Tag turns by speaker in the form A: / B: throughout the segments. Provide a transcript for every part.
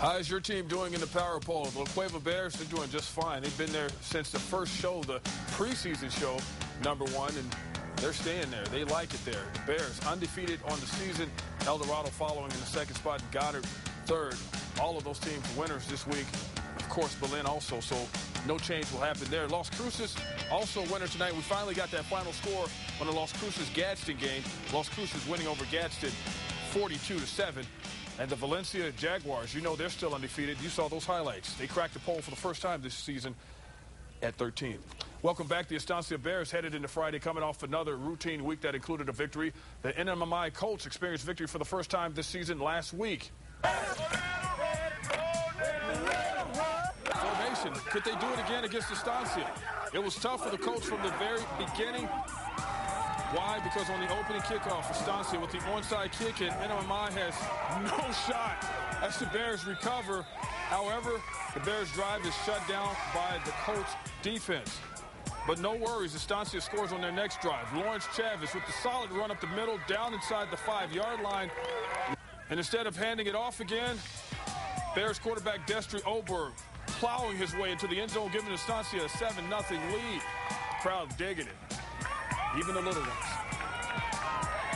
A: How is your team doing in the power poll? The La Cueva Bears are doing just fine. They've been there since the first show, the preseason show, #1, and they're staying there. They like it there. The Bears undefeated on the season. El Dorado following in the second spot, and Goddard third. All of those teams winners this week. Of course, Berlin also, so no change will happen there. Las Cruces also winner tonight. We finally got that final score on the Las Cruces-Gadsden game. Las Cruces winning over Gadsden 42-7. And the Valencia Jaguars, you know they're still undefeated. You saw those highlights. They cracked the poll for the first time this season at 13. Welcome back. The Estancia Bears headed into Friday, coming off another routine week that included a victory. The NMFFN Colts experienced victory for the first time this season last week. Formation. Could they do it again against Estancia? It was tough for the Colts from the very beginning. Why? Because on the opening kickoff, Estancia with the onside kick, and NMFFN has no shot as the Bears recover. However, the Bears' drive is shut down by the Colts defense. But no worries, Estancia scores on their next drive. Lawrence Chavez with the solid run up the middle, down inside the 5-yard line. And instead of handing it off again, Bears quarterback Destry Oberg plowing his way into the end zone, giving Estancia a 7-0 lead. Crowd digging it. Even the little ones.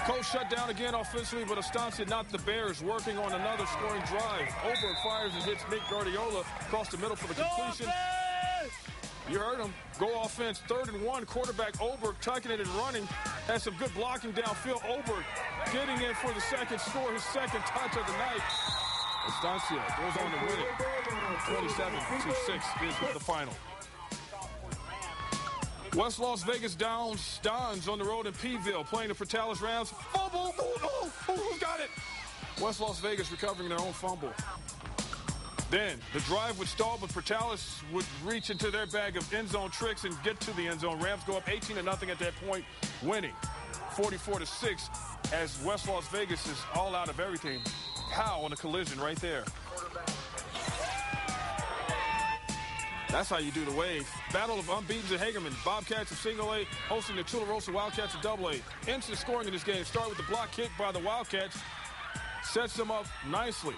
A: Colts shut down again offensively, but Estancia, not the Bears, working on another scoring drive. Oberg fires and hits Nick Guardiola across the middle for the completion. You heard him. Go offense, 3rd and 1. Quarterback Oberg tucking it and running. Has some good blocking downfield. Oberg getting in for the second score, his second touch of the night. Estancia goes on to win it. 27-6 is the final. West Las Vegas Dons on the road in Peeville playing the Portales Rams. Fumble! Who's got it? West Las Vegas recovering their own fumble. Then the drive would stall, but Portales would reach into their bag of end zone tricks and get to the end zone. Rams go up 18-0 at that point, winning 44-6 as West Las Vegas is all out of everything. Pow on a collision right there. That's how you do the wave. Battle of unbeatens at Hagerman. Bobcats of single A hosting the Tularosa Wildcats of double A. Instant scoring in this game. Start with the block kick by the Wildcats. Sets them up nicely.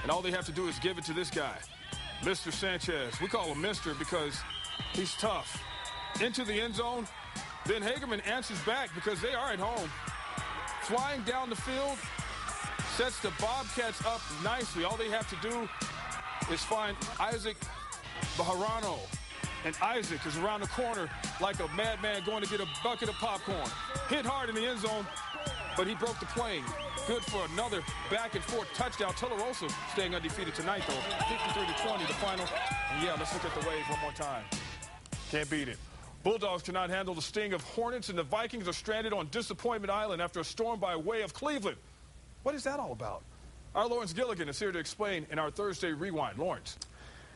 A: And all they have to do is give it to this guy, Mr. Sanchez. We call him Mr. because he's tough. Into the end zone. Then Hagerman answers back because they are at home. Flying down the field. Sets the Bobcats up nicely. All they have to do is find Isaac Bajarano. And Isaac is around the corner like a madman going to get a bucket of popcorn. Hit hard in the end zone, but he broke the plane. Good for another back-and-forth touchdown. Tularosa staying undefeated tonight, though. 53-20, the final. And yeah, let's look at the wave one more time. Can't beat it. Bulldogs cannot handle the sting of Hornets, and the Vikings are stranded on Disappointment Island after a storm by way of Cleveland. What is that all about? Our Lawrence Gilligan is here to explain in our Thursday Rewind. Lawrence.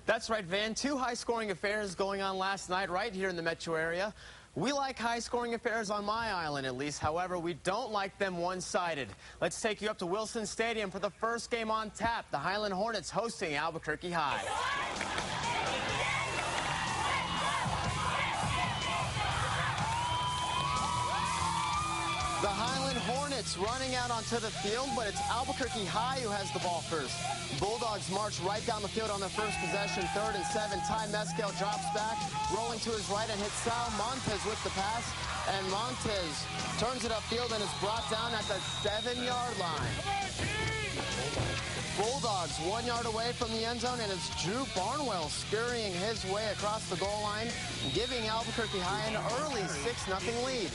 B: That's right, Van. 2 high-scoring affairs going on last night right here in the metro area. We like high-scoring affairs on my island, at least. However, we don't like them one-sided. Let's take you up to Wilson Stadium for the first game on tap. The Highland Hornets hosting Albuquerque High. The Highland Hornets running out onto the field, but it's Albuquerque High who has the ball first. Bulldogs march right down the field on their first possession, 3rd and 7. Ty Mescal drops back, rolling to his right and hits Sal Montez with the pass. And Montez turns it upfield and is brought down at the 7-yard line. Bulldogs 1 yard away from the end zone, and it's Drew Barnwell scurrying his way across the goal line, giving Albuquerque High an early 6-0 lead.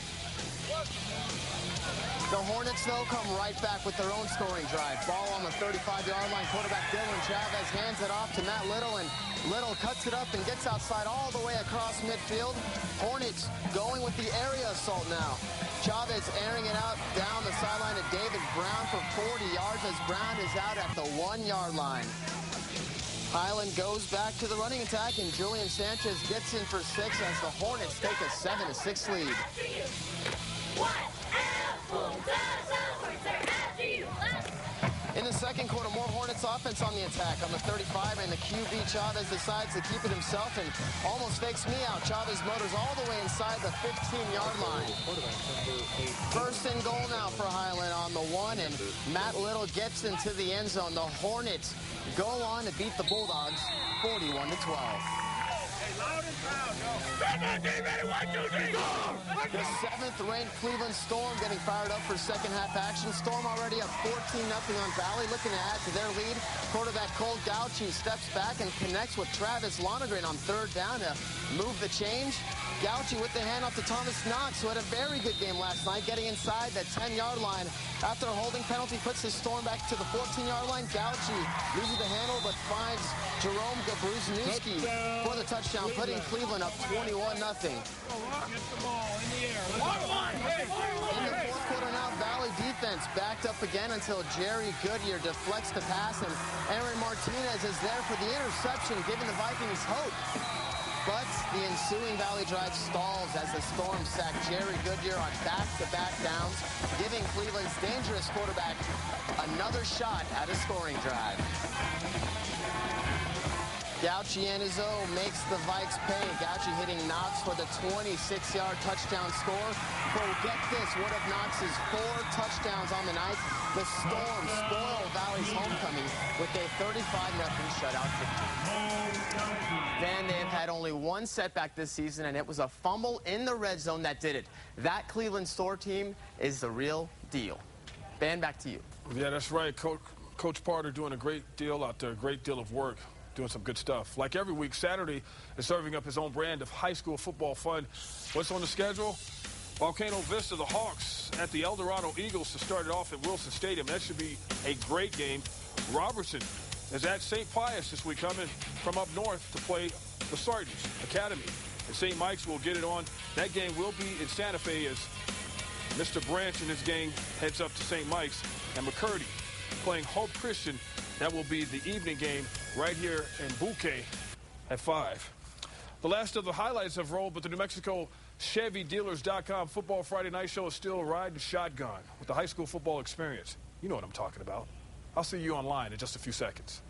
B: The Hornets, though, come right back with their own scoring drive. Ball on the 35-yard line. Quarterback Dylan Chavez hands it off to Matt Little, and Little cuts it up and gets outside all the way across midfield. Hornets going with the area assault now. Chavez airing it out down the sideline to David Brown for 40 yards as Brown is out at the 1-yard line. Highland goes back to the running attack, and Julian Sanchez gets in for 6 as the Hornets take a 7-6 lead. In the second quarter, more Hornets offense on the attack on the 35, and the QB Chavez decides to keep it himself and almost fakes me out. Chavez motors all the way inside the 15-yard line. First and goal now for Highland on the 1, and Matt Little gets into the end zone. The Hornets go on to beat the Bulldogs 41-12. The 7th-ranked Cleveland Storm getting fired up for second-half action. Storm already up 14-0 on Valley, looking to add to their lead. Quarterback Cole Gauchi steps back and connects with Travis Lonergan on third down to move the change. Gauchi with the handoff to Thomas Knox, who had a very good game last night, getting inside the 10-yard line. After a holding penalty, puts his Storm back to the 14-yard line. Gauchi loses the handle, but finds Jerome Gabruzniewski for the touchdown, putting Cleveland up 21-0. In the fourth quarter now, Valley defense backed up again until Jerry Goodyear deflects the pass, and Aaron Martinez is there for the interception, giving the Vikings hope. But the ensuing Valley drive stalls as the Storm sack Jerry Goodyear on back-to-back downs, giving Cleveland's dangerous quarterback another shot at a scoring drive. Gauchi Enizo makes the Vikes pay. Gauchi hitting Knox for the 26-yard touchdown score. But get this, one of Knox's 4 touchdowns on the night. The Storm spoil Valley's homecoming with a 35-0 shutout victory. Then they have had only one setback this season, and it was a fumble in the red zone that did it. That Cleveland Storm team is the real deal. Ben, back to you.
A: Yeah, that's right. Coach Parter doing a great deal out there, a great deal of work. Doing some good stuff. Like every week, Saturday is serving up his own brand of high school football fun. What's on the schedule? Volcano Vista, the Hawks at the El Dorado Eagles to start it off at Wilson Stadium. That should be a great game. Robertson is at St. Pius this week, coming from up north to play the Sargents Academy. And St. Mike's will get it on. That game will be in Santa Fe as Mr. Branch and his gang heads up to St. Mike's. And McCurdy playing Hope Christian. That will be the evening game right here in Bouquet at 5. The last of the highlights have rolled, but the New Mexico ChevyDealers.com Football Friday Night Show is still riding shotgun with the high school football experience. You know what I'm talking about. I'll see you online in just a few seconds.